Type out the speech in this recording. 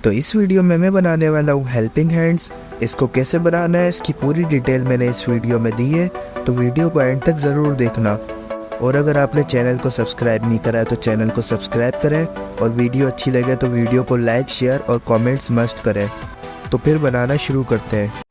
तो इस वीडियो में मैं बनाने वाला हूँ हेल्पिंग हैंड्स। इसको कैसे बनाना है इसकी पूरी डिटेल मैंने इस वीडियो में दी है, तो वीडियो को एंड तक ज़रूर देखना। और अगर आपने चैनल को सब्सक्राइब नहीं करा है तो चैनल को सब्सक्राइब करें, और वीडियो अच्छी लगे तो वीडियो को लाइक, शेयर और कमेंट्स मस्ट करें। तो फिर बनाना शुरू करते हैं।